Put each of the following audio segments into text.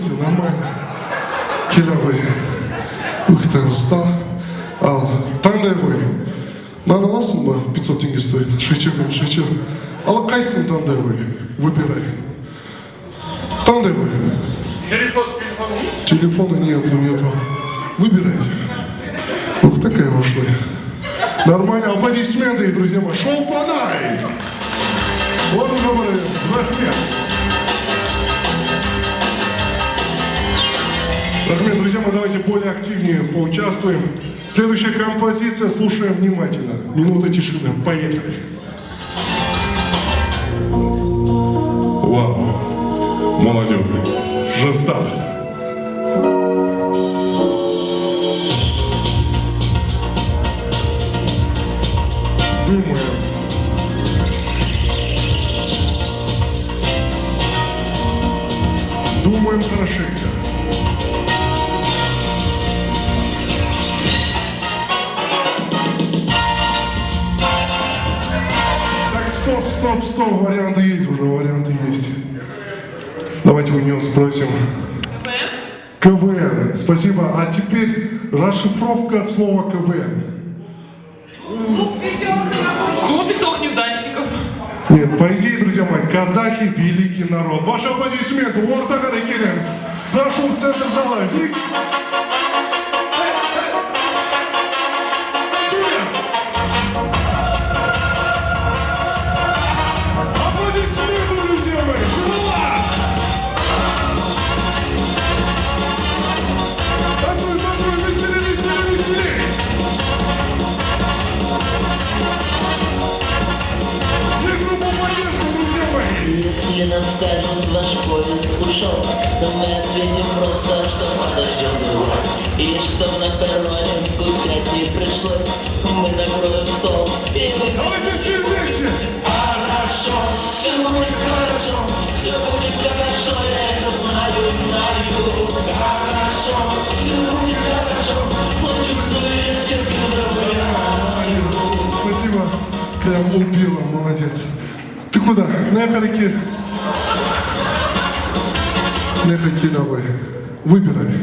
все нормально. Келавай. Ух ты, устал. Ал, таңдайвай. Нан аласың ба? 500 тенге стоит. Шучу. Ал, қайсың таңдайвай? Выбирай. Таңдайвай. Телефон есть? Телефона нету. Выбирайте. Ух, такая ушла. Нормально. Аплодисменты, друзья мои. Шоу Панай. Вот говорит. Рахмет. Рахмет, друзья мои, давайте более активнее поучаствуем. Следующая композиция. Слушаем внимательно. Минута тишины. Поехали. Вау. Молодежь. Жестко. Думаем хорошенько. Так, стоп. Варианты есть уже, Давайте у нее спросим. КВН. Спасибо. А теперь расшифровка слова КВН. Клуб веселых неудачников. Нет, по идее, друзья мои, казахи – великий народ. Ваши аплодисменты. Ортага Рекелемс. Прошу в центр зала. Аплодисменты, друзья мои. Танцуй, веселей. Если нам скажут, ваш поезд ушел, то мы ответим просто, что подождем его. И чтоб на перроне скучать не пришлось, мы накроем стол и выпьем. Давайте все вместе! Хорошо, все будет хорошо, я это знаю. Хорошо, все будет хорошо, он чувствует, Спасибо. Прям убила, молодец. Ты куда? Нехарики давай. Выбирай.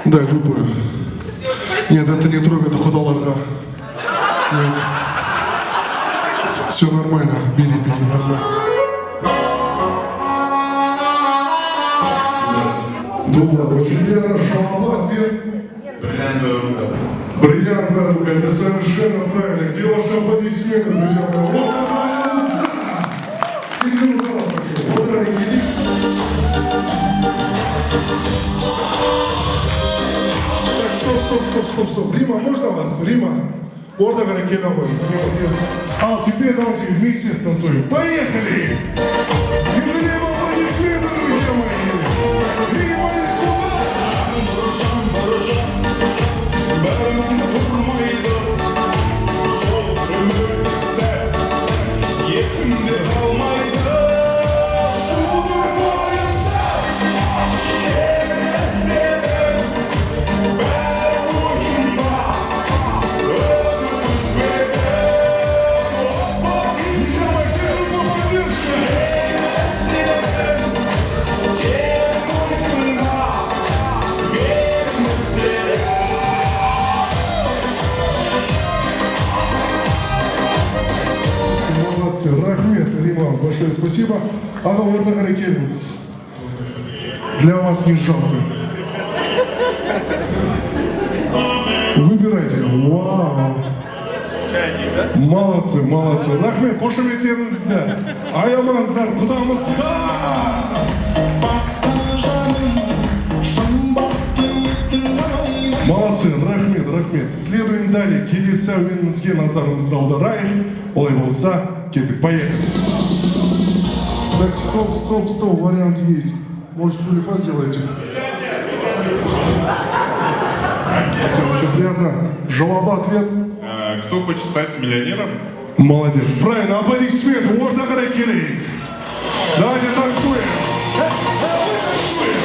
Да, любую. Нет, это не трогай, это худоларга. Нет. Все нормально. Бери, нормально. Думала, очень верно, шалава, ответ. Бриллиантовая рука, это совершенно правильно. Где ваши аплодисменты, друзья мои? Вот она, середину зала прошу. Вот она, Рекелик. Так, стоп. Рима, можно вас? Рима. Вот она, Рекелик. А, теперь давайте вместе танцуем. Поехали! Ежели аплодисменты, друзья мои. Рима и Рахмет, Рима, большое спасибо. Ага, Ортага Рекелемс. Для вас не жалко. Выбирайте. Вау. Молодцы. Рахмет, хош етеріңізді. Аямаңыздар, құдамызға. Молодцы, рахмет. Следуем далее. Келесі әуенімізге назарымызды аударайық. Олай болса, кеттік, поехали. Так, стоп, вариант есть. Может, сулифа сделаете? Всем очень приятно. Жалоба, ответ. Кто хочет стать миллионером? Молодец. Правильно, аплодисменты. Ортага Рекелик. Давайте танцуем. Танцуем.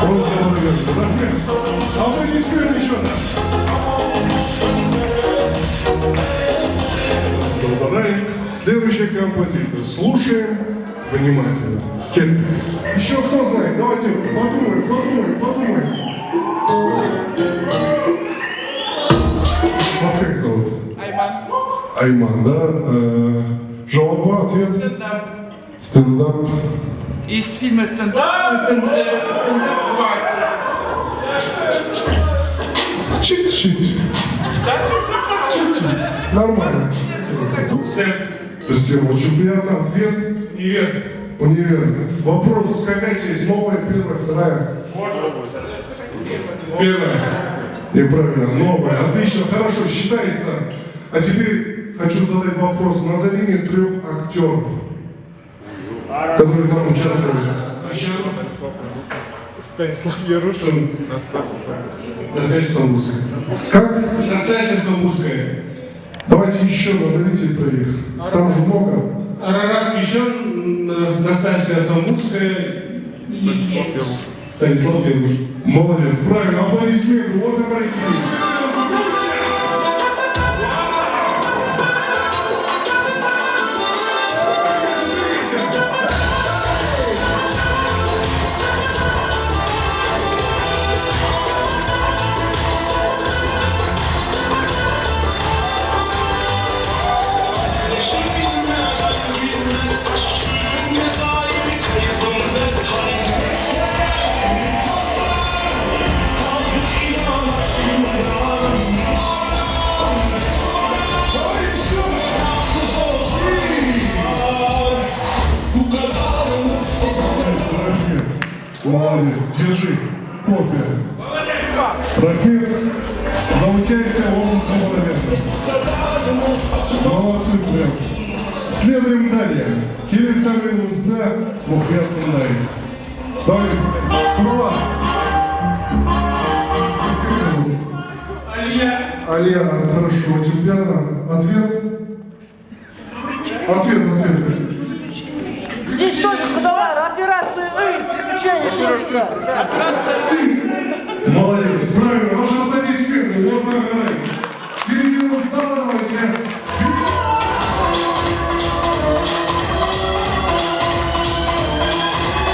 Он Следующая композиция. Слушаем внимательно. Кетты. Еще кто знает? Давайте подумаем. Вас как зовут? Айман, да? Жауапа, ответ? Стендап. Из фильма «Стендап» Чуть-чуть. Нормально. Всем очень приятно. Ответ? Универ. Вопрос, какая часть? Новая, первая, вторая? Первая. Неправильно, новая. Отлично, хорошо, считается. А теперь хочу задать вопрос. Назови мне 3 актеров, которые там участвовали. Станислав Ярушин. Настоящая Самбурская. Как? Настоящая Самбурская. Давайте еще назовите 3. Там же много. Арарат Мишан, Настоящая Самбурская. Станислав Ярушин. Молодец, правильно, аплодисменты. Вот это молодец, держи кофе. Рахмет, за участие в областном моменте. Молодцы прям. Следуем далее. Келесі әуенімізді мұқият тыңдайық. Давайте, права. Алия, хорошо, очень приятно. Ответ? Ответ. Здесь только ходовая операция переключение шарика. Молодец, правильно, ваши аплодисменты, вот так говорим. Середину зала давайте.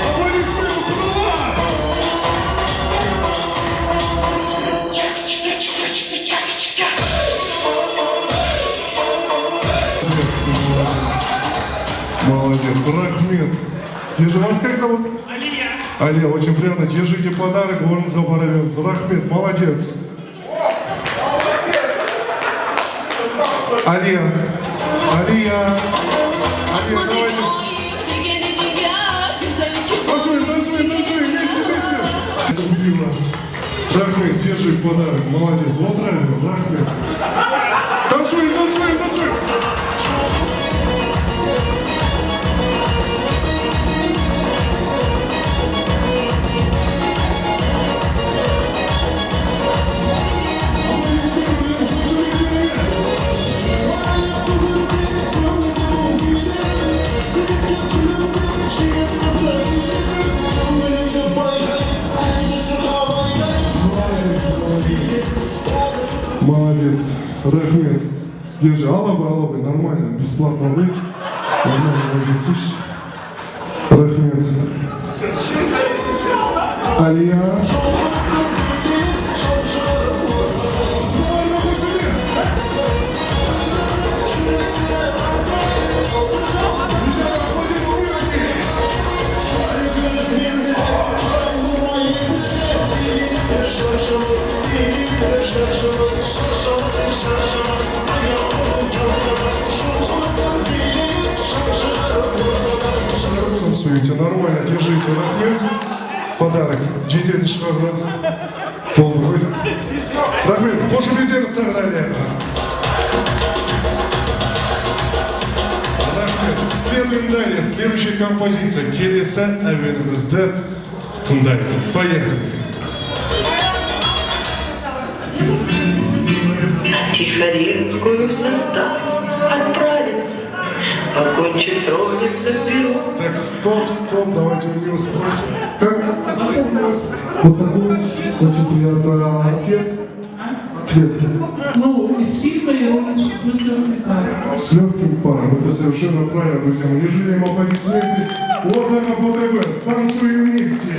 Аплодисменты, молодец, Рахмет. Держи, вас как зовут? Алия, очень приятно. Держите подарок, Горнского паровенца. Рахмет, молодец. Алия, давайте. Танцуем, вместе. Любила. Рахмет, держи подарок, молодец. Вот Рахмет. Танцуем. Молодец, Рахмет. Держи, алабы, нормально, бесплатно вы. Нормально висишь. Рахмет. Алия. Танцуете нормально, держите, Рахмет. Подарок. Ciddi dışarıdan. Полный. Рахмет, қош келдіңіз тағы да. Рахмет. Следуем далее. Следующая композиция. Келесі әуенімізді тыңдайық. Поехали. Тихорецкую в состав отправится, покончит тронется вперед. Так, стоп, давайте у него спросим. Как? Вот такой очень приятный ответ. Свет, Ну, из фильма и он быстро стал. с легким паром. Это совершенно правильно, друзья. Мы не жалеем аплодисменты. Ордена БТБ. Станцуем вместе.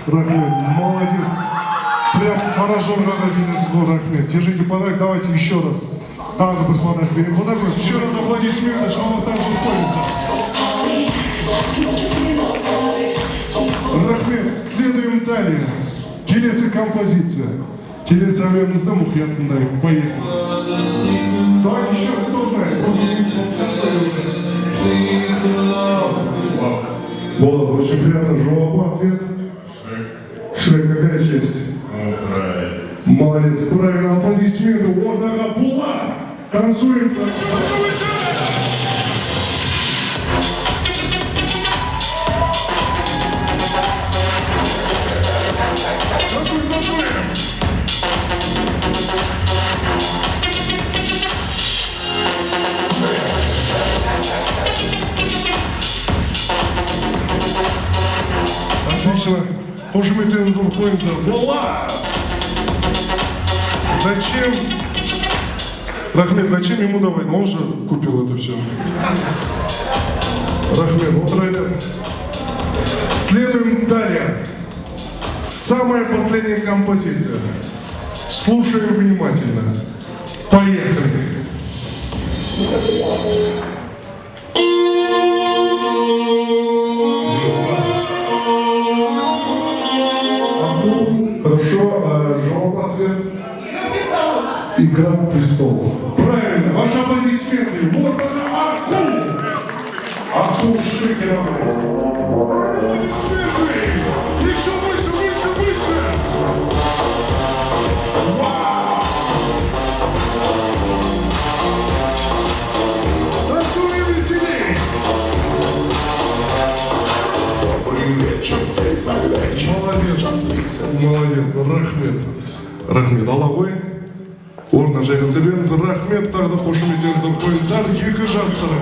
Рахмет, молодец. Прям хорошо Рахмет. Держите подарок, давайте еще раз. Так, подарок берем подарок. Еще раз аплодисменты, что он транспортируется. Рахмет, следуем далее. Келесі композиция. Келесі әуенімізді мұқият тыңдайық. Поехали. Давайте еще, кто знает. Было бы очень приятно. Жауап, ответ. Шрек, какая честь? Молодец, правильно, аплодисменты. Ордена Булат. Танцуем. Танцуем. Отлично. Пожмите инзуркоинза. Булат! Зачем? Рахмет, зачем ему давать? Он же купил это все. Рахмет, вот райдер. Следуем далее. Самая последняя композиция. Слушаем внимательно. Поехали. Хорошо, жауап, ответ. Игра престолов. Правильно, ваши аплодисменты. Вот она, Арху! Арху Штрикер. Аплодисменты! Еще выше! Вау! Танцуем веселей! Молодец, Рахмет, Аллахой. Орна жайғызы беріңіз. Рахмет, тағы да қошым етеңіз. Қойыздар, екі жастыры.